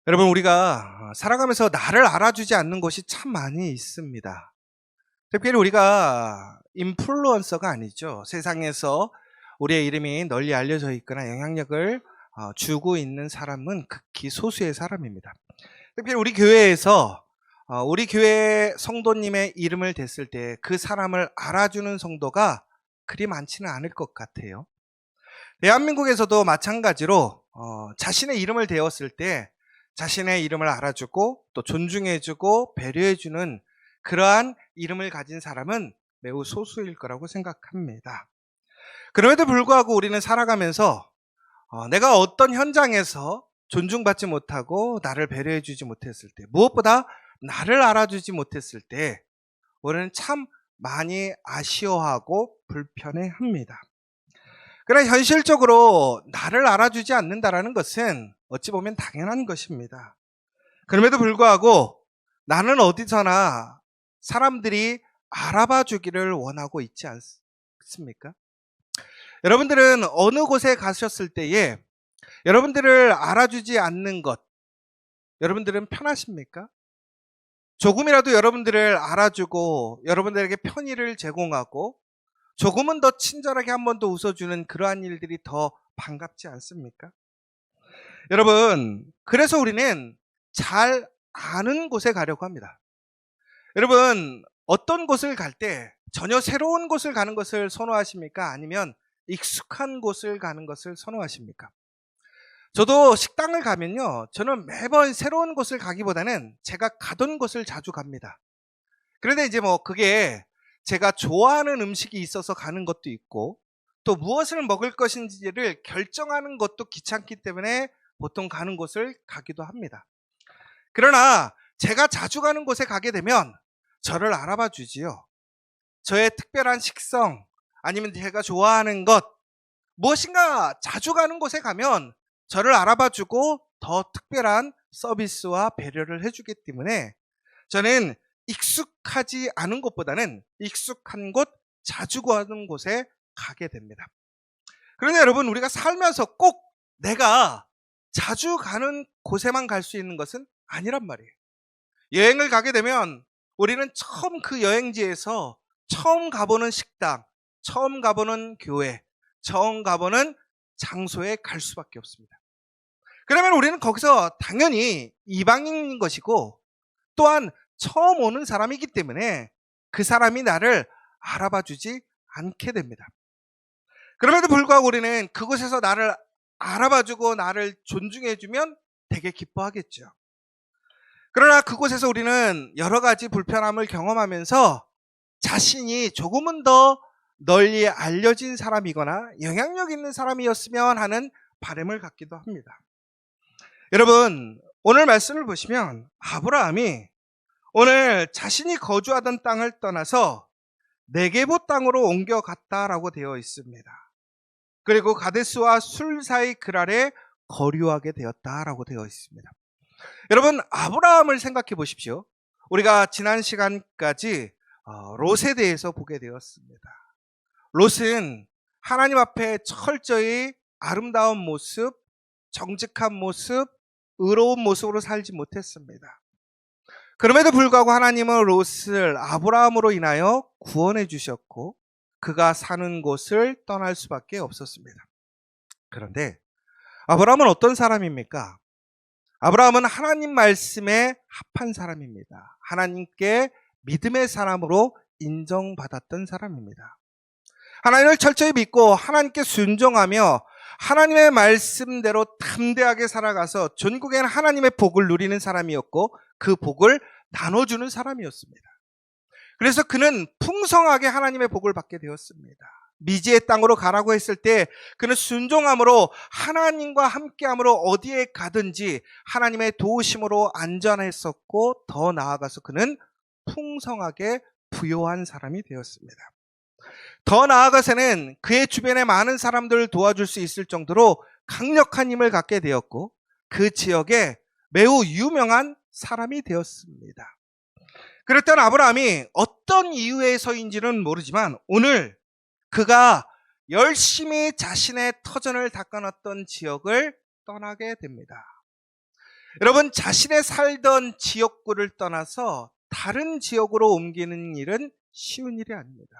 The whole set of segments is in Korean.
여러분, 우리가 살아가면서 나를 알아주지 않는 것이 참 많이 있습니다. 특별히 우리가 인플루언서가 아니죠. 세상에서 우리의 이름이 널리 알려져 있거나 영향력을 주고 있는 사람은 극히 소수의 사람입니다. 특별히 우리 교회에서 우리 교회 성도님의 이름을 댔을 때 그 사람을 알아주는 성도가 그리 많지는 않을 것 같아요. 대한민국에서도 마찬가지로 자신의 이름을 대었을 때 자신의 이름을 알아주고 또 존중해주고 배려해주는 그러한 이름을 가진 사람은 매우 소수일 거라고 생각합니다. 그럼에도 불구하고 우리는 살아가면서 내가 어떤 현장에서 존중받지 못하고 나를 배려해주지 못했을 때, 무엇보다 나를 알아주지 못했을 때 우리는 참 많이 아쉬워하고 불편해합니다. 그러나 현실적으로 나를 알아주지 않는다는 것은 어찌 보면 당연한 것입니다. 그럼에도 불구하고 나는 어디서나 사람들이 알아봐 주기를 원하고 있지 않습니까? 여러분들은 어느 곳에 가셨을 때에 여러분들을 알아주지 않는 것, 여러분들은 편하십니까? 조금이라도 여러분들을 알아주고 여러분들에게 편의를 제공하고 조금은 더 친절하게 한 번 더 웃어주는 그러한 일들이 더 반갑지 않습니까? 여러분, 그래서 우리는 잘 아는 곳에 가려고 합니다. 여러분, 어떤 곳을 갈 때 전혀 새로운 곳을 가는 것을 선호하십니까? 아니면 익숙한 곳을 가는 것을 선호하십니까? 저도 식당을 가면요, 저는 매번 새로운 곳을 가기보다는 제가 가던 곳을 자주 갑니다. 그런데 이제 그게 제가 좋아하는 음식이 있어서 가는 것도 있고 또 무엇을 먹을 것인지를 결정하는 것도 귀찮기 때문에 보통 가는 곳을 가기도 합니다. 그러나 제가 자주 가는 곳에 가게 되면 저를 알아봐 주지요. 저의 특별한 식성 아니면 제가 좋아하는 것 무엇인가 자주 가는 곳에 가면 저를 알아봐 주고 더 특별한 서비스와 배려를 해주기 때문에 저는 익숙하지 않은 곳보다는 익숙한 곳, 자주 가는 곳에 가게 됩니다. 그런데 여러분, 우리가 살면서 꼭 내가 자주 가는 곳에만 갈 수 있는 것은 아니란 말이에요. 여행을 가게 되면 우리는 처음 그 여행지에서 처음 가보는 식당, 처음 가보는 교회, 처음 가보는 장소에 갈 수밖에 없습니다. 그러면 우리는 거기서 당연히 이방인인 것이고 또한 처음 오는 사람이기 때문에 그 사람이 나를 알아봐 주지 않게 됩니다. 그럼에도 불구하고 우리는 그곳에서 나를 알아봐 주고 나를 존중해 주면 되게 기뻐하겠죠. 그러나 그곳에서 우리는 여러 가지 불편함을 경험하면서 자신이 조금은 더 널리 알려진 사람이거나 영향력 있는 사람이었으면 하는 바람을 갖기도 합니다. 여러분, 오늘 말씀을 보시면 아브라함이 오늘 자신이 거주하던 땅을 떠나서 네게보 땅으로 옮겨갔다라고 되어 있습니다. 그리고 가데스와 술 사이 그랄에 거류하게 되었다라고 되어 있습니다. 여러분, 아브라함을 생각해 보십시오. 우리가 지난 시간까지 롯에 대해서 보게 되었습니다. 롯은 하나님 앞에 철저히 아름다운 모습, 정직한 모습, 의로운 모습으로 살지 못했습니다. 그럼에도 불구하고 하나님은 롯을 아브라함으로 인하여 구원해 주셨고 그가 사는 곳을 떠날 수밖에 없었습니다. 그런데 아브라함은 어떤 사람입니까? 아브라함은 하나님 말씀에 합한 사람입니다. 하나님께 믿음의 사람으로 인정받았던 사람입니다. 하나님을 철저히 믿고 하나님께 순종하며 하나님의 말씀대로 담대하게 살아가서 전국에는 하나님의 복을 누리는 사람이었고 그 복을 나눠주는 사람이었습니다. 그래서 그는 풍성하게 하나님의 복을 받게 되었습니다. 미지의 땅으로 가라고 했을 때 그는 순종함으로 하나님과 함께함으로 어디에 가든지 하나님의 도우심으로 안전했었고 더 나아가서 그는 풍성하게 부요한 사람이 되었습니다. 더 나아가서는 그의 주변에 많은 사람들을 도와줄 수 있을 정도로 강력한 힘을 갖게 되었고 그 지역에 매우 유명한 사람이 되었습니다. 그랬던 아브라함이 어떤 이유에서인지는 모르지만 오늘 그가 열심히 자신의 터전을 닦아놨던 지역을 떠나게 됩니다. 여러분, 자신의 살던 지역구를 떠나서 다른 지역으로 옮기는 일은 쉬운 일이 아닙니다.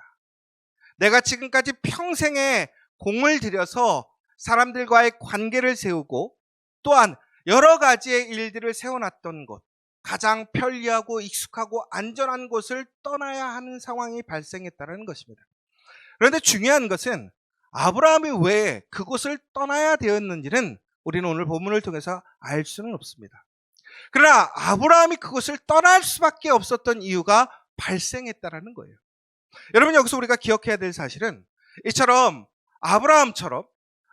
내가 지금까지 평생에 공을 들여서 사람들과의 관계를 세우고 또한 여러 가지의 일들을 세워놨던 곳, 가장 편리하고 익숙하고 안전한 곳을 떠나야 하는 상황이 발생했다는 것입니다. 그런데 중요한 것은 아브라함이 왜 그곳을 떠나야 되었는지는 우리는 오늘 본문을 통해서 알 수는 없습니다. 그러나 아브라함이 그곳을 떠날 수밖에 없었던 이유가 발생했다는 거예요. 여러분, 여기서 우리가 기억해야 될 사실은 이처럼 아브라함처럼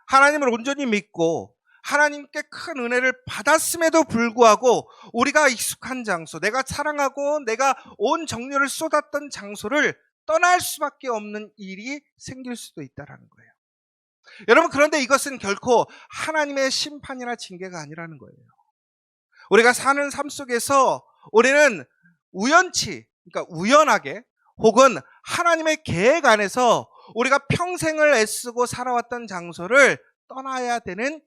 하나님을 온전히 믿고 하나님께 큰 은혜를 받았음에도 불구하고 우리가 익숙한 장소, 내가 사랑하고 내가 온 정열을 쏟았던 장소를 떠날 수밖에 없는 일이 생길 수도 있다는 거예요. 여러분, 그런데 이것은 결코 하나님의 심판이나 징계가 아니라는 거예요. 우리가 사는 삶 속에서 우리는 그러니까 우연하게 혹은 하나님의 계획 안에서 우리가 평생을 애쓰고 살아왔던 장소를 떠나야 되는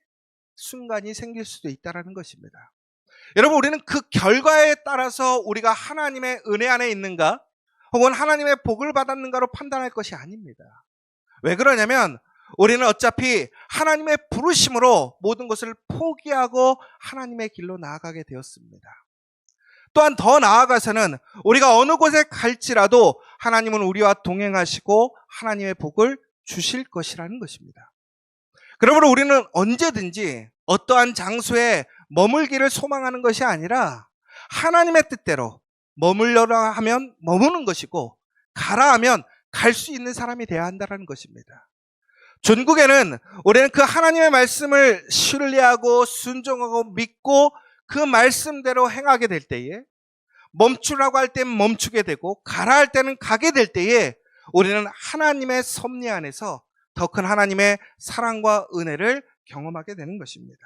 순간이 생길 수도 있다는 것입니다. 여러분, 우리는 그 결과에 따라서 우리가 하나님의 은혜 안에 있는가 혹은 하나님의 복을 받았는가로 판단할 것이 아닙니다. 왜 그러냐면 우리는 어차피 하나님의 부르심으로 모든 것을 포기하고 하나님의 길로 나아가게 되었습니다. 또한 더 나아가서는 우리가 어느 곳에 갈지라도 하나님은 우리와 동행하시고 하나님의 복을 주실 것이라는 것입니다. 그러므로 우리는 언제든지 어떠한 장소에 머물기를 소망하는 것이 아니라 하나님의 뜻대로 머물러라 하면 머무는 것이고 가라 하면 갈 수 있는 사람이 되어야 한다는 것입니다. 전국에는 우리는 그 하나님의 말씀을 신뢰하고 순종하고 믿고 그 말씀대로 행하게 될 때에 멈추라고 할 때는 멈추게 되고 가라 할 때는 가게 될 때에 우리는 하나님의 섭리 안에서 더 큰 하나님의 사랑과 은혜를 경험하게 되는 것입니다.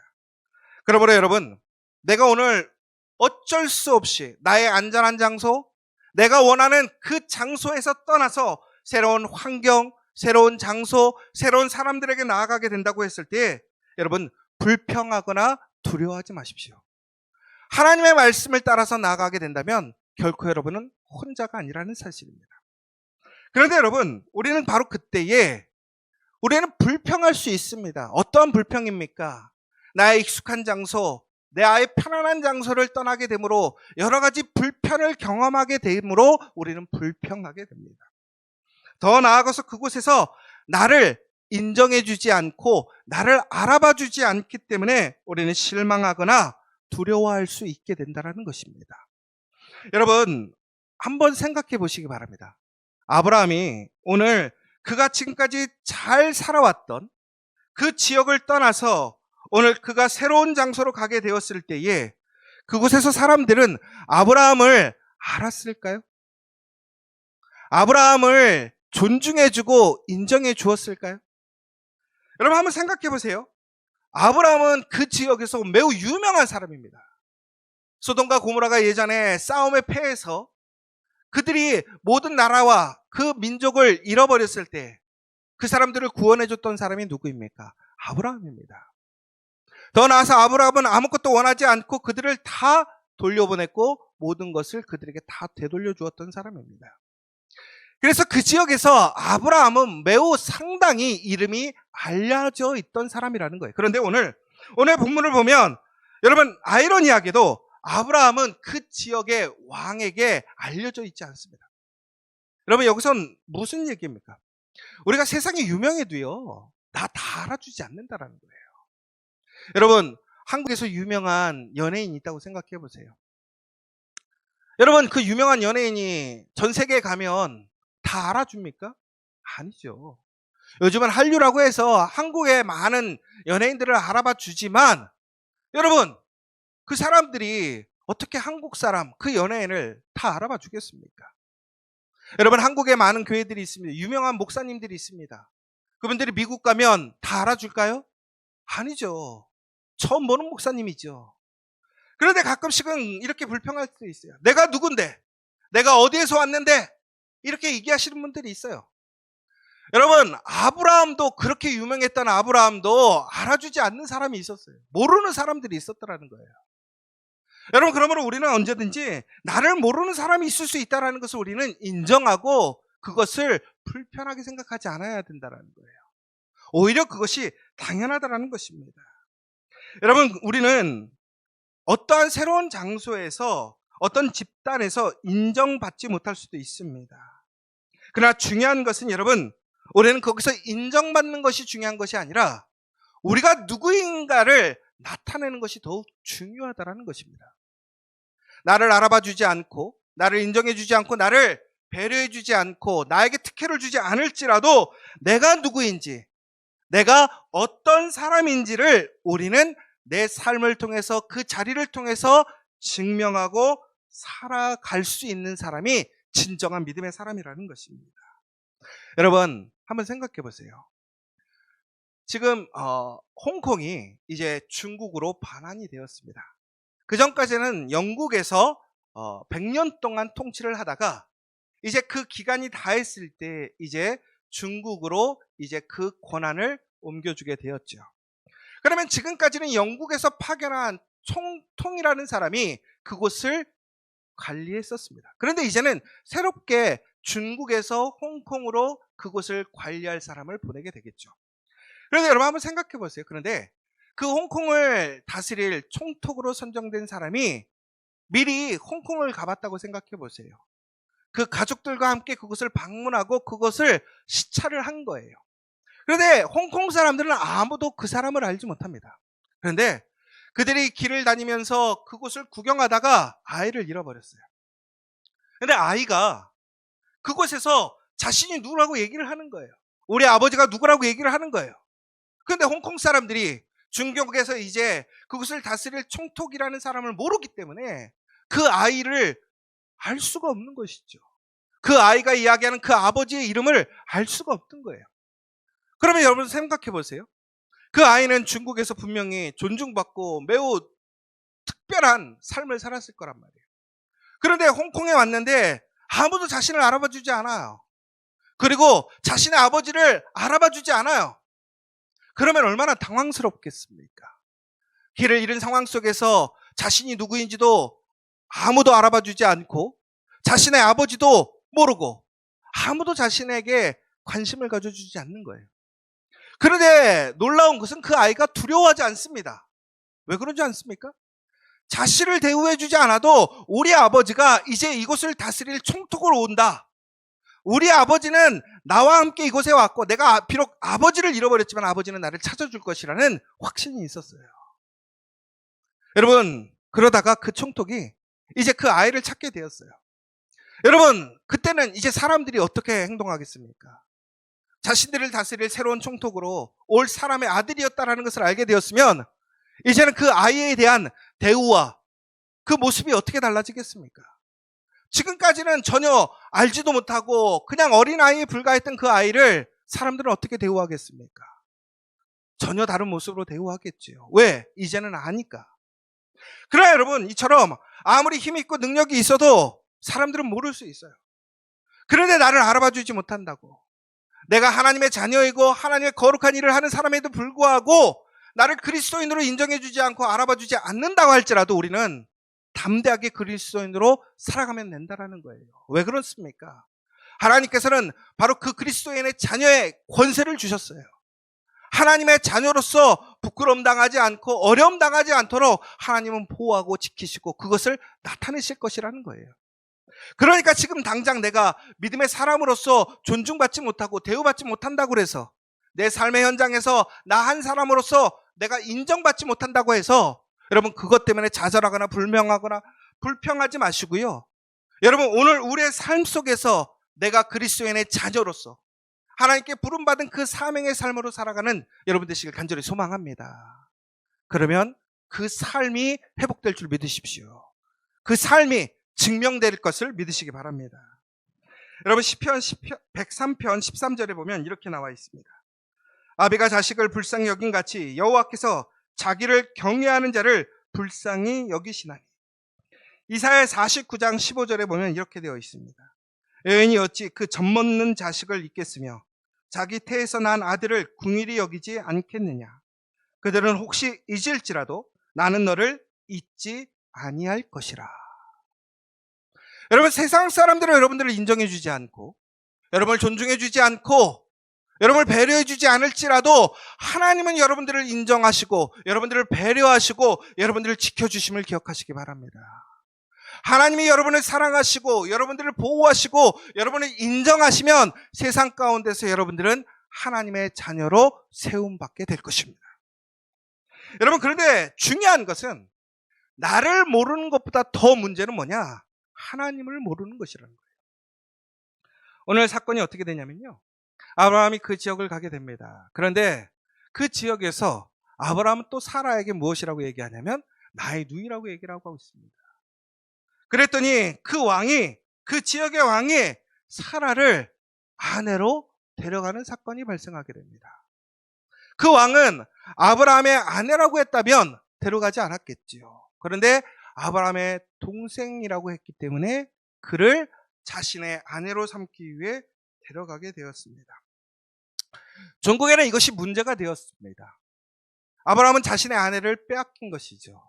그러므로 여러분, 내가 오늘 어쩔 수 없이 나의 안전한 장소, 내가 원하는 그 장소에서 떠나서 새로운 환경, 새로운 장소, 새로운 사람들에게 나아가게 된다고 했을 때 여러분, 불평하거나 두려워하지 마십시오. 하나님의 말씀을 따라서 나아가게 된다면 결코 여러분은 혼자가 아니라는 사실입니다. 그런데 여러분, 우리는 바로 그때에 우리는 불평할 수 있습니다. 어떠한 불평입니까? 나의 익숙한 장소, 내 아예 편안한 장소를 떠나게 되므로 여러 가지 불편을 경험하게 되므로 우리는 불평하게 됩니다. 더 나아가서 그곳에서 나를 인정해주지 않고 나를 알아봐주지 않기 때문에 우리는 실망하거나 두려워할 수 있게 된다는 것입니다. 여러분, 한번 생각해 보시기 바랍니다. 아브라함이 오늘 그가 지금까지 잘 살아왔던 그 지역을 떠나서 오늘 그가 새로운 장소로 가게 되었을 때에 그곳에서 사람들은 아브라함을 알았을까요? 아브라함을 존중해주고 인정해 주었을까요? 여러분, 한번 생각해 보세요. 아브라함은 그 지역에서 매우 유명한 사람입니다. 소돔과 고모라가 예전에 싸움에 패해서 그들이 모든 나라와 그 민족을 잃어버렸을 때 그 사람들을 구원해줬던 사람이 누구입니까? 아브라함입니다. 더 나아서 아브라함은 아무것도 원하지 않고 그들을 다 돌려보냈고 모든 것을 그들에게 다 되돌려 주었던 사람입니다. 그래서 그 지역에서 아브라함은 매우 상당히 이름이 알려져 있던 사람이라는 거예요. 그런데 오늘 본문을 보면 여러분, 아이러니하게도 아브라함은 그 지역의 왕에게 알려져 있지 않습니다. 여러분, 여기선 무슨 얘기입니까? 우리가 세상에 유명해도요, 다 알아주지 않는다라는 거예요. 여러분, 한국에서 유명한 연예인이 있다고 생각해 보세요. 여러분, 그 유명한 연예인이 전 세계에 가면 다 알아줍니까? 아니죠. 요즘은 한류라고 해서 한국의 많은 연예인들을 알아봐 주지만 여러분, 그 사람들이 어떻게 한국 사람, 그 연예인을 다 알아봐 주겠습니까? 여러분, 한국에 많은 교회들이 있습니다. 유명한 목사님들이 있습니다. 그분들이 미국 가면 다 알아줄까요? 아니죠. 처음 보는 목사님이죠. 그런데 가끔씩은 이렇게 불평할 수도 있어요. 내가 누군데? 내가 어디에서 왔는데? 이렇게 얘기하시는 분들이 있어요. 여러분, 아브라함도 그렇게 유명했던 아브라함도 알아주지 않는 사람이 있었어요. 모르는 사람들이 있었더라는 거예요. 여러분, 그러므로 우리는 언제든지 나를 모르는 사람이 있을 수 있다는 것을 우리는 인정하고 그것을 불편하게 생각하지 않아야 된다는 거예요. 오히려 그것이 당연하다는 것입니다. 여러분, 우리는 어떠한 새로운 장소에서 어떤 집단에서 인정받지 못할 수도 있습니다. 그러나 중요한 것은 여러분, 우리는 거기서 인정받는 것이 중요한 것이 아니라 우리가 누구인가를 나타내는 것이 더욱 중요하다는 것입니다. 나를 알아봐 주지 않고, 나를 인정해 주지 않고, 나를 배려해 주지 않고, 나에게 특혜를 주지 않을지라도 내가 누구인지, 내가 어떤 사람인지를 우리는 내 삶을 통해서, 그 자리를 통해서 증명하고 살아갈 수 있는 사람이 진정한 믿음의 사람이라는 것입니다. 여러분, 한번 생각해 보세요. 지금 홍콩이 이제 중국으로 반환이 되었습니다. 그 전까지는 영국에서 100년 동안 통치를 하다가 이제 그 기간이 다 했을 때 이제 중국으로 이제 그 권한을 옮겨주게 되었죠. 그러면 지금까지는 영국에서 파견한 총통이라는 사람이 그곳을 관리했었습니다. 그런데 이제는 새롭게 중국에서 홍콩으로 그곳을 관리할 사람을 보내게 되겠죠. 그런데 여러분 한번 생각해 보세요. 그런데 그 홍콩을 다스릴 총독으로 선정된 사람이 미리 홍콩을 가봤다고 생각해 보세요. 그 가족들과 함께 그곳을 방문하고 그것을 시찰을 한 거예요. 그런데 홍콩 사람들은 아무도 그 사람을 알지 못합니다. 그런데 그들이 길을 다니면서 그곳을 구경하다가 아이를 잃어버렸어요. 그런데 아이가 그곳에서 자신이 누구라고 얘기를 하는 거예요. 우리 아버지가 누구라고 얘기를 하는 거예요. 그런데 홍콩 사람들이 중국에서 이제 그곳을 다스릴 총독이라는 사람을 모르기 때문에 그 아이를 알 수가 없는 것이죠. 그 아이가 이야기하는 그 아버지의 이름을 알 수가 없던 거예요. 그러면 여러분 생각해 보세요. 그 아이는 중국에서 분명히 존중받고 매우 특별한 삶을 살았을 거란 말이에요. 그런데 홍콩에 왔는데 아무도 자신을 알아봐 주지 않아요. 그리고 자신의 아버지를 알아봐 주지 않아요. 그러면 얼마나 당황스럽겠습니까? 길을 잃은 상황 속에서 자신이 누구인지도 아무도 알아봐 주지 않고 자신의 아버지도 모르고 아무도 자신에게 관심을 가져주지 않는 거예요. 그런데 놀라운 것은 그 아이가 두려워하지 않습니다. 왜 그런지 않습니까? 자신을 대우해 주지 않아도 우리 아버지가 이제 이곳을 다스릴 총독으로 온다. 우리 아버지는 나와 함께 이곳에 왔고 내가 비록 아버지를 잃어버렸지만 아버지는 나를 찾아줄 것이라는 확신이 있었어요. 여러분, 그러다가 그 총독이 이제 그 아이를 찾게 되었어요. 여러분, 그때는 이제 사람들이 어떻게 행동하겠습니까? 자신들을 다스릴 새로운 총독으로 올 사람의 아들이었다는 것을 알게 되었으면 이제는 그 아이에 대한 대우와 그 모습이 어떻게 달라지겠습니까? 지금까지는 전혀 알지도 못하고 그냥 어린아이에 불과했던 그 아이를 사람들은 어떻게 대우하겠습니까? 전혀 다른 모습으로 대우하겠지요. 왜? 이제는 아니까. 그러나 여러분, 이처럼 아무리 힘이 있고 능력이 있어도 사람들은 모를 수 있어요. 그런데 나를 알아봐 주지 못한다고. 내가 하나님의 자녀이고 하나님의 거룩한 일을 하는 사람에도 불구하고 나를 그리스도인으로 인정해 주지 않고 알아봐 주지 않는다고 할지라도 우리는 담대하게 그리스도인으로 살아가면 된다는 거예요. 왜 그렇습니까? 하나님께서는 바로 그 그리스도인의 자녀의 권세를 주셨어요. 하나님의 자녀로서 부끄러움 당하지 않고 어려움 당하지 않도록 하나님은 보호하고 지키시고 그것을 나타내실 것이라는 거예요. 그러니까 지금 당장 내가 믿음의 사람으로서 존중받지 못하고 대우받지 못한다고 해서 내 삶의 현장에서 나 한 사람으로서 내가 인정받지 못한다고 해서 여러분 그것 때문에 좌절하거나 불평하지 마시고요. 여러분 오늘 우리의 삶 속에서 내가 그리스도인의 자녀로서 하나님께 부름받은 그 사명의 삶으로 살아가는 여러분 되시길 간절히 소망합니다. 그러면 그 삶이 회복될 줄 믿으십시오. 그 삶이 증명될 것을 믿으시기 바랍니다. 여러분 시편 103편 13절에 보면 이렇게 나와 있습니다. 아비가 자식을 불쌍히 여긴 같이 여호와께서 자기를 경외하는 자를 불쌍히 여기시나니. 이사야 49장 15절에 보면 이렇게 되어 있습니다. 여인이 어찌 그 젖먹는 자식을 잊겠으며 자기 태에서 난 아들을 궁일이 여기지 않겠느냐. 그들은 혹시 잊을지라도 나는 너를 잊지 아니할 것이라. 여러분, 세상 사람들은 여러분들을 인정해 주지 않고, 여러분을 존중해 주지 않고, 여러분을 배려해 주지 않을지라도 하나님은 여러분들을 인정하시고, 여러분들을 배려하시고, 여러분들을 지켜주심을 기억하시기 바랍니다. 하나님이 여러분을 사랑하시고, 여러분들을 보호하시고, 여러분을 인정하시면 세상 가운데서 여러분들은 하나님의 자녀로 세움받게 될 것입니다. 여러분, 그런데 중요한 것은 나를 모르는 것보다 더 문제는 뭐냐? 하나님을 모르는 것이라는 거예요. 오늘 사건이 어떻게 되냐면요, 아브라함이 그 지역을 가게 됩니다. 그런데 그 지역에서 아브라함은 또 사라에게 무엇이라고 얘기하냐면 나의 누이라고 얘기를 하고 있습니다. 그랬더니 그 지역의 왕이 사라를 아내로 데려가는 사건이 발생하게 됩니다. 그 왕은 아브라함의 아내라고 했다면 데려가지 않았겠지요. 그런데 아브라함의 동생이라고 했기 때문에 그를 자신의 아내로 삼기 위해 데려가게 되었습니다. 중국에는 이것이 문제가 되었습니다. 아브라함은 자신의 아내를 빼앗긴 것이죠.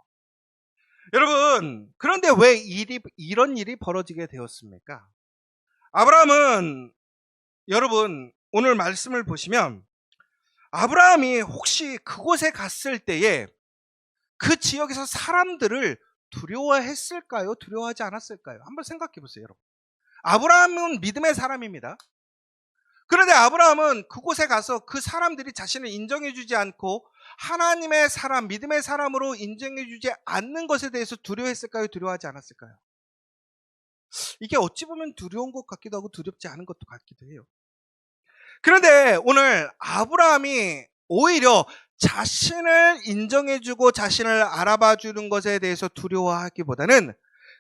여러분, 그런데 왜 이런 일이 벌어지게 되었습니까? 아브라함은, 여러분, 오늘 말씀을 보시면 아브라함이 혹시 그곳에 갔을 때에 그 지역에서 사람들을 두려워했을까요? 두려워하지 않았을까요? 한번 생각해 보세요, 여러분. 아브라함은 믿음의 사람입니다. 그런데 아브라함은 그곳에 가서 그 사람들이 자신을 인정해 주지 않고 하나님의 사람, 믿음의 사람으로 인정해 주지 않는 것에 대해서 두려워했을까요? 두려워하지 않았을까요? 이게 어찌 보면 두려운 것 같기도 하고 두렵지 않은 것도 같기도 해요. 그런데 오늘 아브라함이 오히려 자신을 인정해주고 자신을 알아봐주는 것에 대해서 두려워하기보다는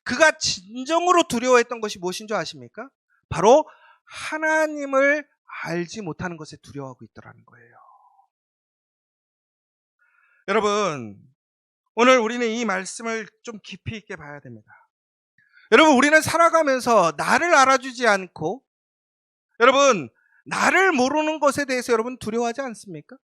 그가 진정으로 두려워했던 것이 무엇인 줄 아십니까? 바로 하나님을 알지 못하는 것에 두려워하고 있더라는 거예요. 여러분, 오늘 우리는 이 말씀을 좀 깊이 있게 봐야 됩니다. 여러분, 우리는 살아가면서 나를 알아주지 않고, 여러분, 나를 모르는 것에 대해서 여러분 두려워하지 않습니까?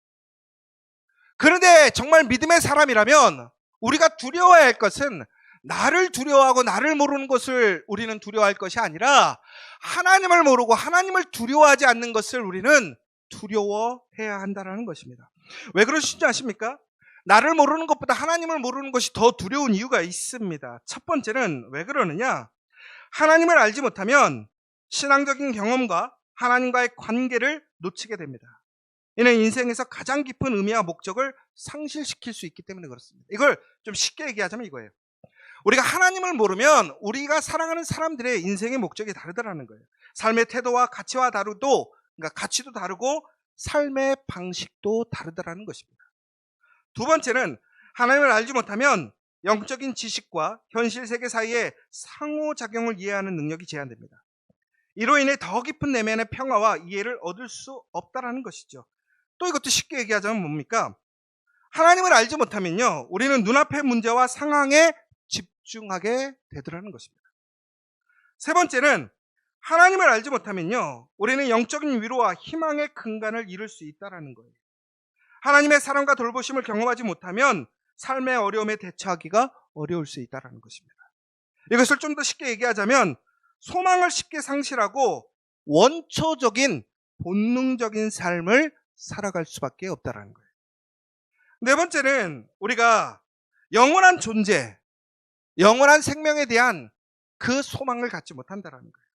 그런데 정말 믿음의 사람이라면 우리가 두려워해야 할 것은 나를 두려워하고 나를 모르는 것을 우리는 두려워할 것이 아니라 하나님을 모르고 하나님을 두려워하지 않는 것을 우리는 두려워해야 한다는 것입니다. 왜 그러신지 아십니까? 나를 모르는 것보다 하나님을 모르는 것이 더 두려운 이유가 있습니다. 첫 번째는 왜 그러느냐? 하나님을 알지 못하면 신앙적인 경험과 하나님과의 관계를 놓치게 됩니다. 이는 인생에서 가장 깊은 의미와 목적을 상실시킬 수 있기 때문에 그렇습니다. 이걸 좀 쉽게 얘기하자면 이거예요. 우리가 하나님을 모르면 우리가 사랑하는 사람들의 인생의 목적이 다르다는 거예요. 삶의 태도와 가치와 그러니까 가치도 다르고 삶의 방식도 다르다는 것입니다. 두 번째는 하나님을 알지 못하면 영적인 지식과 현실 세계 사이의 상호작용을 이해하는 능력이 제한됩니다. 이로 인해 더 깊은 내면의 평화와 이해를 얻을 수 없다는 것이죠. 또 이것도 쉽게 얘기하자면 뭡니까? 하나님을 알지 못하면요, 우리는 눈앞의 문제와 상황에 집중하게 되더라는 것입니다. 세 번째는 하나님을 알지 못하면요, 우리는 영적인 위로와 희망의 근간을 잃을 수 있다는 거예요. 하나님의 사랑과 돌보심을 경험하지 못하면 삶의 어려움에 대처하기가 어려울 수 있다는 것입니다. 이것을 좀 더 쉽게 얘기하자면 소망을 쉽게 상실하고 원초적인 본능적인 삶을 살아갈 수밖에 없다는 거예요. 네 번째는 우리가 영원한 존재, 영원한 생명에 대한 그 소망을 갖지 못한다는 거예요.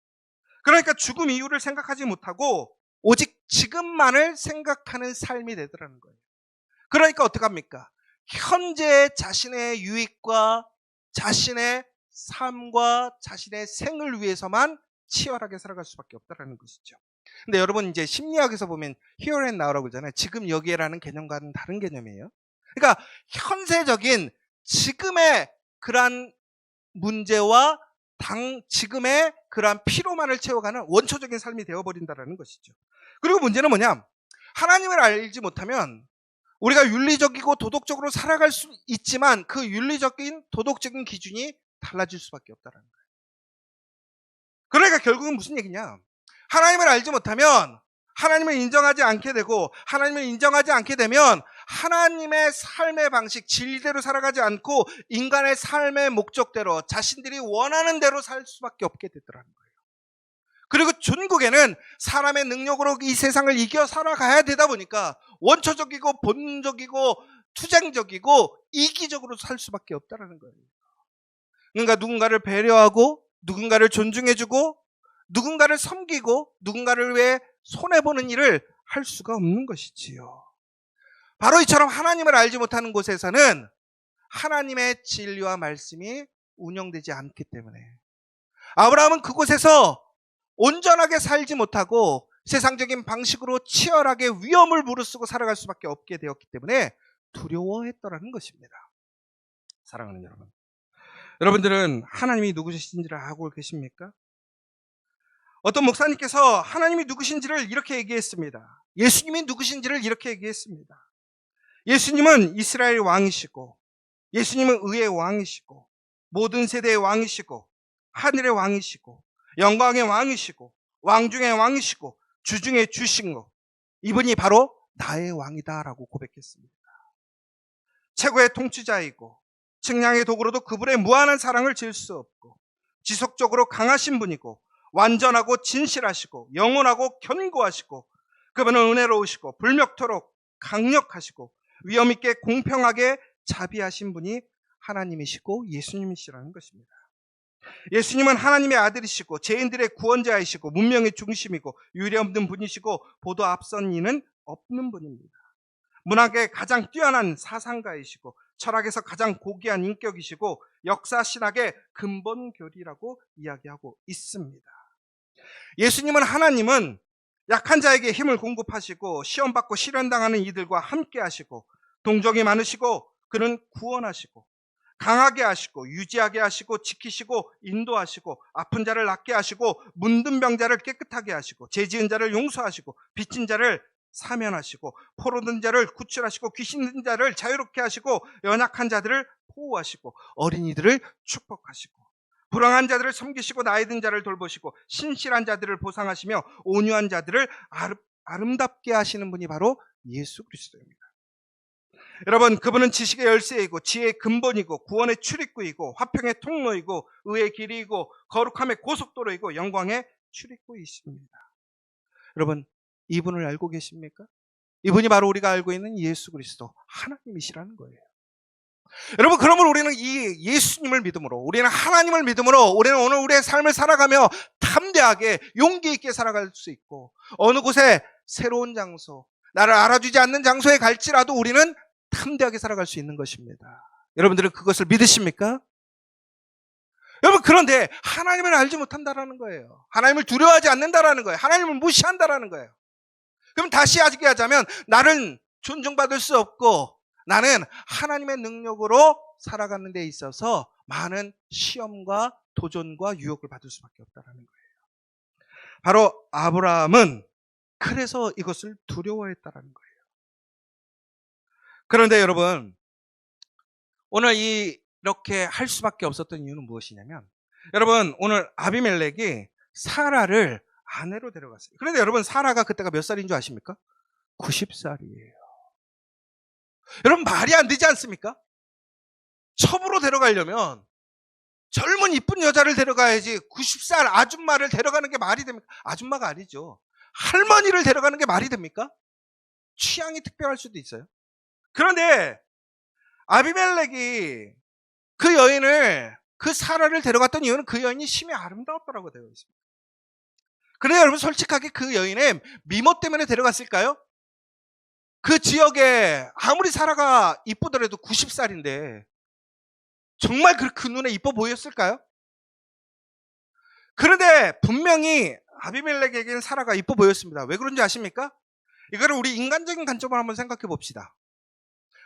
그러니까 죽음 이후를 생각하지 못하고 오직 지금만을 생각하는 삶이 되더라는 거예요. 그러니까 어떡합니까? 현재 자신의 유익과 자신의 삶과 자신의 생을 위해서만 치열하게 살아갈 수밖에 없다는 것이죠. 근데 여러분, 이제 심리학에서 보면 here and now라고 그러잖아요. 지금 여기에라는 개념과는 다른 개념이에요. 그러니까 현세적인 지금의 그러한 문제와 지금의 그러한 피로만을 채워가는 원초적인 삶이 되어버린다는 것이죠. 그리고 문제는 뭐냐? 하나님을 알지 못하면 우리가 윤리적이고 도덕적으로 살아갈 수 있지만 그 윤리적인 도덕적인 기준이 달라질 수밖에 없다는 거예요. 그러니까 결국은 무슨 얘기냐? 하나님을 알지 못하면 하나님을 인정하지 않게 되고, 하나님을 인정하지 않게 되면 하나님의 삶의 방식, 진리대로 살아가지 않고 인간의 삶의 목적대로 자신들이 원하는 대로 살 수밖에 없게 되더라는 거예요. 그리고 중국에는 사람의 능력으로 이 세상을 이겨 살아가야 되다 보니까 원초적이고 본능적이고 투쟁적이고 이기적으로 살 수밖에 없다는 거예요. 그러니까 누군가를 배려하고 누군가를 존중해주고 누군가를 섬기고 누군가를 위해 손해보는 일을 할 수가 없는 것이지요. 바로 이처럼 하나님을 알지 못하는 곳에서는 하나님의 진리와 말씀이 운영되지 않기 때문에 아브라함은 그곳에서 온전하게 살지 못하고 세상적인 방식으로 치열하게 위험을 무릅쓰고 살아갈 수밖에 없게 되었기 때문에 두려워했더라는 것입니다. 사랑하는 여러분, 여러분들은 하나님이 누구신지를 알고 계십니까? 어떤 목사님께서 하나님이 누구신지를 이렇게 얘기했습니다. 예수님이 누구신지를 이렇게 얘기했습니다. 예수님은 이스라엘 왕이시고 예수님은 의의 왕이시고 모든 세대의 왕이시고 하늘의 왕이시고 영광의 왕이시고 왕 중의 왕이시고 주 중의 주신 것, 이분이 바로 나의 왕이다라고 고백했습니다. 최고의 통치자이고 측량의 도구로도 그분의 무한한 사랑을 질 수 없고 지속적으로 강하신 분이고 완전하고 진실하시고 영원하고 견고하시고 그분은 은혜로우시고 불멸토록 강력하시고 위엄있게 공평하게 자비하신 분이 하나님이시고 예수님이시라는 것입니다. 예수님은 하나님의 아들이시고 죄인들의 구원자이시고 문명의 중심이고 유례없는 분이시고 보도 앞선 이는 없는 분입니다. 문학의 가장 뛰어난 사상가이시고 철학에서 가장 고귀한 인격이시고 역사 신학의 근본교리라고 이야기하고 있습니다. 예수님은 하나님은 약한 자에게 힘을 공급하시고 시험받고 시련당하는 이들과 함께 하시고 동정이 많으시고 그는 구원하시고 강하게 하시고 유지하게 하시고 지키시고 인도하시고 아픈 자를 낫게 하시고 문든 병자를 깨끗하게 하시고 죄지은 자를 용서하시고 빚진 자를 사면하시고 포로된 자를 구출하시고 귀신 든 자를 자유롭게 하시고 연약한 자들을 보호하시고 어린이들을 축복하시고 불쌍한 자들을 섬기시고 나이 든 자를 돌보시고 신실한 자들을 보상하시며 온유한 자들을 아름답게 하시는 분이 바로 예수 그리스도입니다. 여러분, 그분은 지식의 열쇠이고 지혜의 근본이고 구원의 출입구이고 화평의 통로이고 의의 길이이고 거룩함의 고속도로이고 영광의 출입구이십니다. 여러분, 이분을 알고 계십니까? 이분이 바로 우리가 알고 있는 예수 그리스도 하나님이시라는 거예요. 여러분, 그러면 우리는 이 예수님을 믿음으로, 우리는 하나님을 믿음으로 우리는 오늘 우리의 삶을 살아가며 담대하게 용기 있게 살아갈 수 있고 어느 곳에 새로운 장소, 나를 알아주지 않는 장소에 갈지라도 우리는 담대하게 살아갈 수 있는 것입니다. 여러분들은 그것을 믿으십니까? 여러분, 그런데 하나님을 알지 못한다라는 거예요. 하나님을 두려워하지 않는다라는 거예요. 하나님을 무시한다라는 거예요. 그럼 다시 얘기하자면 나는 존중받을 수 없고 나는 하나님의 능력으로 살아가는 데 있어서 많은 시험과 도전과 유혹을 받을 수밖에 없다는 거예요. 바로 아브라함은 그래서 이것을 두려워했다는 거예요. 그런데 여러분, 오늘 이렇게 할 수밖에 없었던 이유는 무엇이냐면, 여러분, 오늘 아비멜렉이 사라를 아내로 데려갔어요. 그런데 여러분, 사라가 그때가 몇 살인 줄 아십니까? 90살이에요. 여러분, 말이 안 되지 않습니까? 첩으로 데려가려면 젊은 이쁜 여자를 데려가야지 90살 아줌마를 데려가는 게 말이 됩니까? 아줌마가 아니죠. 할머니를 데려가는 게 말이 됩니까? 취향이 특별할 수도 있어요. 그런데 아비멜렉이 그 여인을, 그 사라를 데려갔던 이유는 그 여인이 심히 아름다웠다고 되어 있습니다. 그런데 여러분, 솔직하게 그 여인의 미모 때문에 데려갔을까요? 그 지역에 아무리 사라가 이쁘더라도 90살인데 정말 그 눈에 이뻐 보였을까요? 그런데 분명히 아비멜렉에게는 사라가 이뻐 보였습니다. 왜 그런지 아십니까? 이거를 우리 인간적인 관점으로 한번 생각해 봅시다.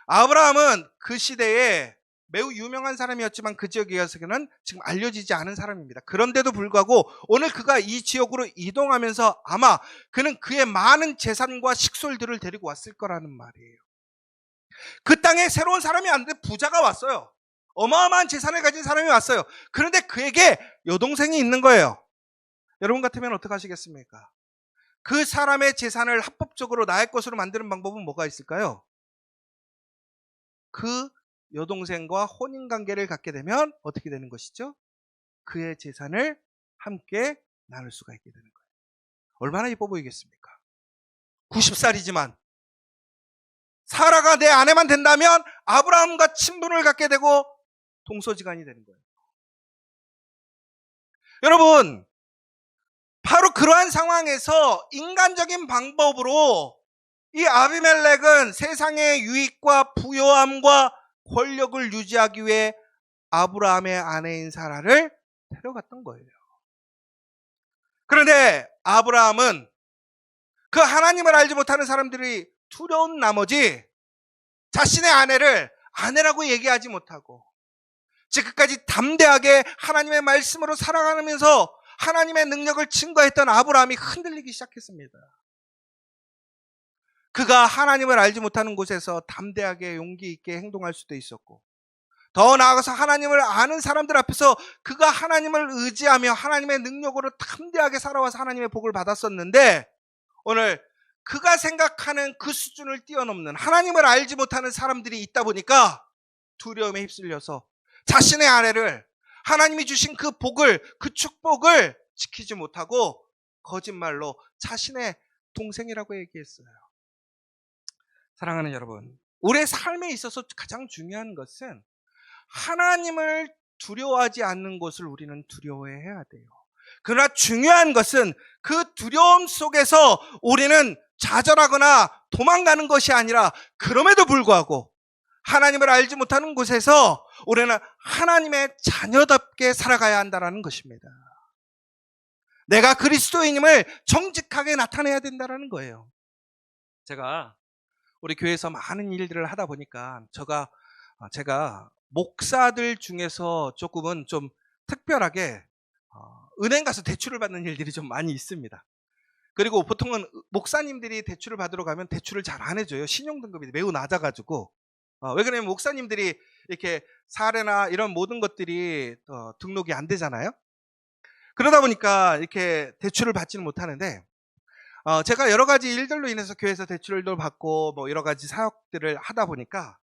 아브라함은 그 시대에 매우 유명한 사람이었지만 그 지역에서는 지금 알려지지 않은 사람입니다. 그런데도 불구하고 오늘 그가 이 지역으로 이동하면서 아마 그는 그의 많은 재산과 식솔들을 데리고 왔을 거라는 말이에요. 그 땅에 새로운 사람이 왔는데 부자가 왔어요. 어마어마한 재산을 가진 사람이 왔어요. 그런데 그에게 여동생이 있는 거예요. 여러분 같으면 어떻게 하시겠습니까? 그 사람의 재산을 합법적으로 나의 것으로 만드는 방법은 뭐가 있을까요? 그 여동생과 혼인관계를 갖게 되면 어떻게 되는 것이죠? 그의 재산을 함께 나눌 수가 있게 되는 거예요. 얼마나 이뻐 보이겠습니까? 90살이지만 사라가 내 아내만 된다면 아브라함과 친분을 갖게 되고 동서지간이 되는 거예요. 여러분, 바로 그러한 상황에서 인간적인 방법으로 이 아비멜렉은 세상의 유익과 부요함과 권력을 유지하기 위해 아브라함의 아내인 사라를 데려갔던 거예요. 그런데 아브라함은 그 하나님을 알지 못하는 사람들이 두려운 나머지 자신의 아내를 아내라고 얘기하지 못하고 지금까지 담대하게 하나님의 말씀으로 살아가면서 하나님의 능력을 증거했던 아브라함이 흔들리기 시작했습니다. 그가 하나님을 알지 못하는 곳에서 담대하게 용기 있게 행동할 수도 있었고, 더 나아가서 하나님을 아는 사람들 앞에서 그가 하나님을 의지하며 하나님의 능력으로 담대하게 살아와서 하나님의 복을 받았었는데, 오늘 그가 생각하는 그 수준을 뛰어넘는 하나님을 알지 못하는 사람들이 있다 보니까 두려움에 휩쓸려서 자신의 아내를, 하나님이 주신 그 복을, 그 축복을 지키지 못하고 거짓말로 자신의 동생이라고 얘기했어요. 사랑하는 여러분, 우리의 삶에 있어서 가장 중요한 것은 하나님을 두려워하지 않는 것을 우리는 두려워해야 돼요. 그러나 중요한 것은 그 두려움 속에서 우리는 좌절하거나 도망가는 것이 아니라 그럼에도 불구하고 하나님을 알지 못하는 곳에서 우리는 하나님의 자녀답게 살아가야 한다는 것입니다. 내가 그리스도인임을 정직하게 나타내야 된다는 거예요. 제가 우리 교회에서 많은 일들을 하다 보니까 제가 목사들 중에서 조금은 좀 특별하게 은행 가서 대출을 받는 일들이 좀 많이 있습니다. 그리고 보통은 목사님들이 대출을 받으러 가면 대출을 잘 안 해줘요. 신용등급이 매우 낮아가지고. 왜 그러냐면 목사님들이 이렇게 사례나 이런 모든 것들이 등록이 안 되잖아요. 그러다 보니까 이렇게 대출을 받지는 못하는데, 제가 여러 가지 일들로 인해서 교회에서 대출도 받고 뭐 여러 가지 사역들을 하다 보니까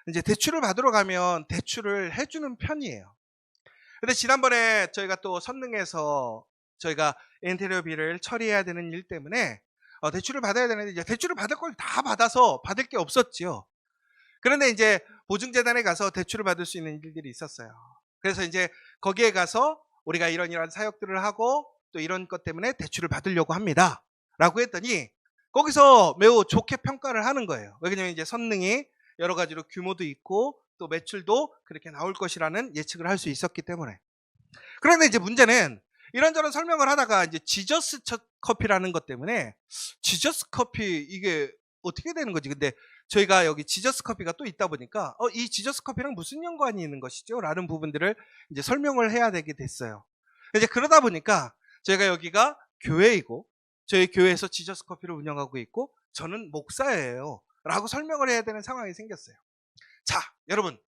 이제 대출을 받으러 가면 대출을 해주는 편이에요. 근데 지난번에 저희가 또 선릉에서 저희가 인테리어비를 처리해야 되는 일 때문에 대출을 받아야 되는데, 이제 대출을 받을 걸 다 받아서 받을 게 없었지요. 그런데 이제 보증재단에 가서 대출을 받을 수 있는 일들이 있었어요. 그래서 이제 거기에 가서 우리가 이런 사역들을 하고 또 이런 것 때문에 대출을 받으려고 합니다 라고 했더니 거기서 매우 좋게 평가를 하는 거예요. 왜냐면 이제 선릉이 여러 가지로 규모도 있고 또 매출도 그렇게 나올 것이라는 예측을 할 수 있었기 때문에. 그런데 이제 문제는 이런저런 설명을 하다가 이제 지저스 커피라는 것 때문에 지저스 커피 이게 어떻게 되는 거지? 근데 저희가 여기 지저스 커피가 또 있다 보니까 이 지저스 커피랑 무슨 연관이 있는 것이죠? 라는 부분들을 이제 설명을 해야 되게 됐어요. 이제 그러다 보니까 저희가 여기가 교회이고 저희 교회에서 지저스 커피를 운영하고 있고 저는 목사예요 라고 설명을 해야 되는 상황이 생겼어요. 자, 여러분,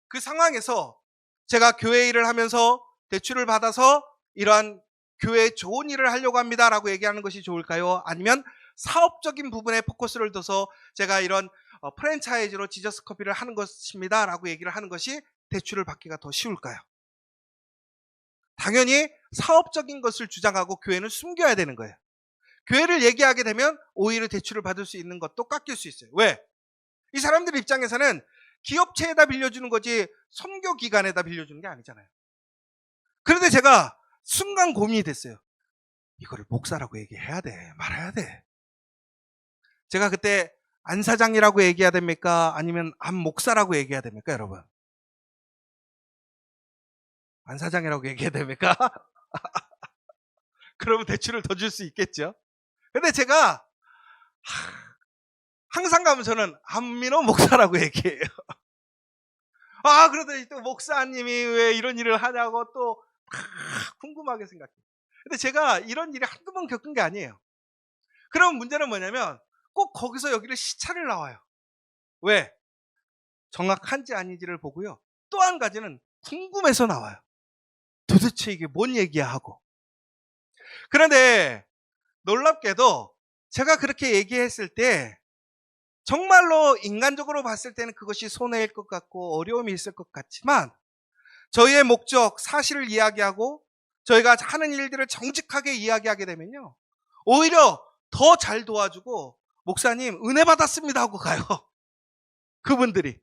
그 상황에서 제가 교회 일을 하면서 대출을 받아서 이러한 교회에 좋은 일을 하려고 합니다 라고 얘기하는 것이 좋을까요? 아니면 사업적인 부분에 포커스를 둬서 제가 이런 프랜차이즈로 지저스 커피를 하는 것입니다 라고 얘기를 하는 것이 대출을 받기가 더 쉬울까요? 당연히 사업적인 것을 주장하고 교회는 숨겨야 되는 거예요. 교회를 얘기하게 되면 오히려 대출을 받을 수 있는 것도 깎일 수 있어요. 왜? 이 사람들 입장에서는 기업체에다 빌려주는 거지 선교기관에다 빌려주는 게 아니잖아요. 그런데 제가 순간 고민이 됐어요. 이거를 목사라고 얘기해야 돼? 말아야 돼? 제가 그때 안 사장이라고 얘기해야 됩니까? 아니면 안 목사라고 얘기해야 됩니까, 여러분? 안 사장이라고 얘기해야 됩니까? 그러면 대출을 더 줄 수 있겠죠? 근데 제가 항상 가면 저는 안민호 목사라고 얘기해요. 그러더니 또 목사님이 왜 이런 일을 하냐고 또 궁금하게 생각해요. 근데 제가 이런 일이 한두 번 겪은 게 아니에요. 그럼 문제는 뭐냐면 꼭 거기서 여기를 시차를 나와요. 왜? 정확한지 아닌지를 보고요. 또 한 가지는 궁금해서 나와요. 도대체 이게 뭔 얘기야 하고. 그런데 놀랍게도 제가 그렇게 얘기했을 때 정말로 인간적으로 봤을 때는 그것이 손해일 것 같고 어려움이 있을 것 같지만 저희의 목적, 사실을 이야기하고 저희가 하는 일들을 정직하게 이야기하게 되면요, 오히려 더 잘 도와주고 목사님 은혜 받았습니다 하고 가요. 그분들이.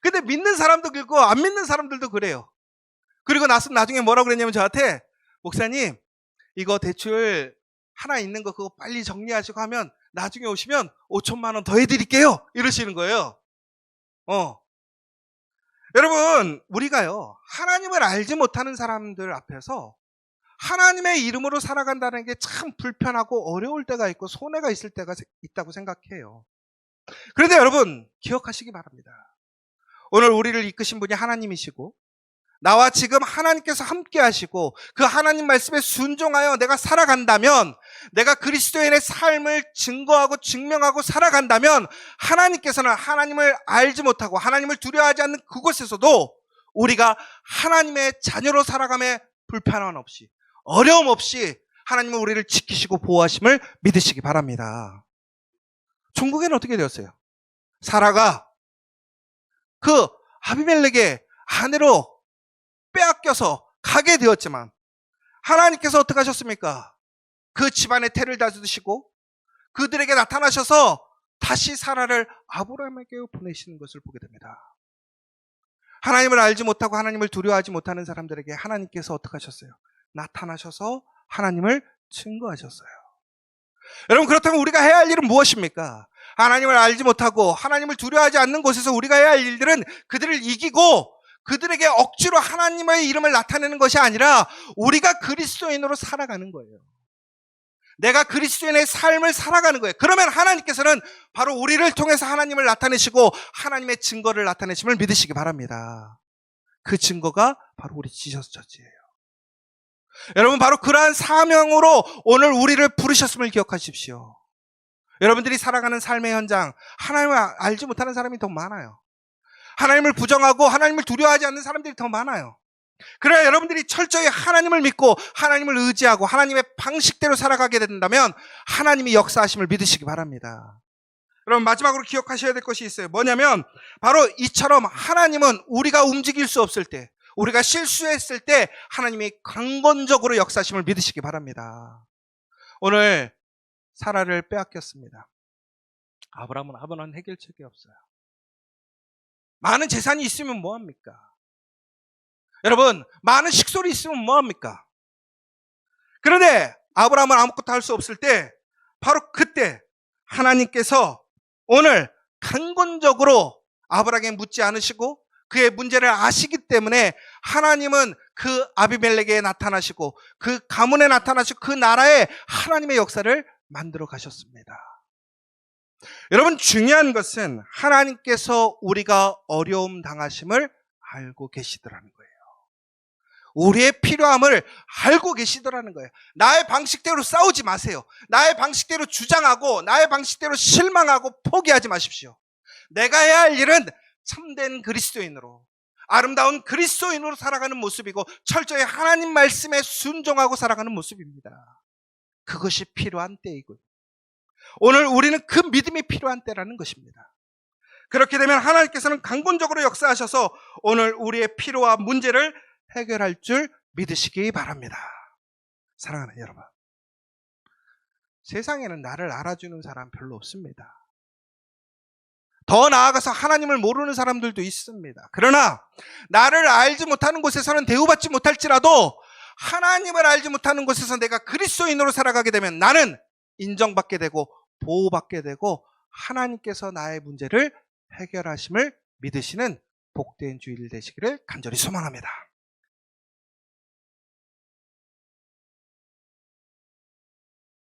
근데 믿는 사람도 그렇고 안 믿는 사람들도 그래요. 그리고 나중에 뭐라고 그랬냐면 저한테, 목사님 이거 대출 하나 있는 거 그거 빨리 정리하시고 하면 나중에 오시면 5천만 원 더 해드릴게요 이러시는 거예요. 여러분, 우리가요 하나님을 알지 못하는 사람들 앞에서 하나님의 이름으로 살아간다는 게 참 불편하고 어려울 때가 있고 손해가 있을 때가 있다고 생각해요. 그런데 여러분 기억하시기 바랍니다. 오늘 우리를 이끄신 분이 하나님이시고 나와 지금 하나님께서 함께 하시고 그 하나님 말씀에 순종하여 내가 살아간다면, 내가 그리스도인의 삶을 증거하고 증명하고 살아간다면 하나님께서는 하나님을 알지 못하고 하나님을 두려워하지 않는 그곳에서도 우리가 하나님의 자녀로 살아감에 불편함 없이 어려움 없이 하나님은 우리를 지키시고 보호하심을 믿으시기 바랍니다. 중국에는 어떻게 되었어요? 사라가 그 아비멜렉의 아내로 빼앗겨서 가게 되었지만 하나님께서 어떻게 하셨습니까? 그 집안의 태를 다스리시고 그들에게 나타나셔서 다시 사라를 아브라함에게 보내시는 것을 보게 됩니다. 하나님을 알지 못하고 하나님을 두려워하지 못하는 사람들에게 하나님께서 어떻게 하셨어요? 나타나셔서 하나님을 증거하셨어요. 여러분, 그렇다면 우리가 해야 할 일은 무엇입니까? 하나님을 알지 못하고 하나님을 두려워하지 않는 곳에서 우리가 해야 할 일들은 그들을 이기고 그들에게 억지로 하나님의 이름을 나타내는 것이 아니라 우리가 그리스도인으로 살아가는 거예요. 내가 그리스도인의 삶을 살아가는 거예요. 그러면 하나님께서는 바로 우리를 통해서 하나님을 나타내시고 하나님의 증거를 나타내심을 믿으시기 바랍니다. 그 증거가 바로 우리 지저스 처치예요. 여러분, 바로 그러한 사명으로 오늘 우리를 부르셨음을 기억하십시오. 여러분들이 살아가는 삶의 현장, 하나님을 알지 못하는 사람이 더 많아요. 하나님을 부정하고 하나님을 두려워하지 않는 사람들이 더 많아요. 그래야 여러분들이 철저히 하나님을 믿고 하나님을 의지하고 하나님의 방식대로 살아가게 된다면 하나님이 역사하심을 믿으시기 바랍니다. 여러분, 마지막으로 기억하셔야 될 것이 있어요. 뭐냐면 바로 이처럼 하나님은 우리가 움직일 수 없을 때, 우리가 실수했을 때 하나님이 강건적으로 역사하심을 믿으시기 바랍니다. 오늘 사라를 빼앗겼습니다. 아브라함은 해결책이 없어요. 많은 재산이 있으면 뭐합니까? 여러분, 많은 식솔이 있으면 뭐합니까? 그런데 아브라함은 아무것도 할 수 없을 때 바로 그때 하나님께서 오늘 강건적으로 아브라함에게 묻지 않으시고 그의 문제를 아시기 때문에 하나님은 그 아비멜렉에 나타나시고 그 가문에 나타나시고 그 나라에 하나님의 역사를 만들어 가셨습니다. 여러분, 중요한 것은 하나님께서 우리가 어려움 당하심을 알고 계시더라는 거예요. 우리의 필요함을 알고 계시더라는 거예요. 나의 방식대로 싸우지 마세요. 나의 방식대로 주장하고 나의 방식대로 실망하고 포기하지 마십시오. 내가 해야 할 일은 참된 그리스도인으로, 아름다운 그리스도인으로 살아가는 모습이고 철저히 하나님 말씀에 순종하고 살아가는 모습입니다. 그것이 필요한 때이고요. 오늘 우리는 그 믿음이 필요한 때라는 것입니다. 그렇게 되면 하나님께서는 강건적으로 역사하셔서 오늘 우리의 필요와 문제를 해결할 줄 믿으시기 바랍니다. 사랑하는 여러분, 세상에는 나를 알아주는 사람 별로 없습니다. 더 나아가서 하나님을 모르는 사람들도 있습니다. 그러나 나를 알지 못하는 곳에서는 대우받지 못할지라도 하나님을 알지 못하는 곳에서 내가 그리스도인으로 살아가게 되면 나는 인정받게 되고 보호받게 되고 하나님께서 나의 문제를 해결하심을 믿으시는 복된 주일 되시기를 간절히 소망합니다.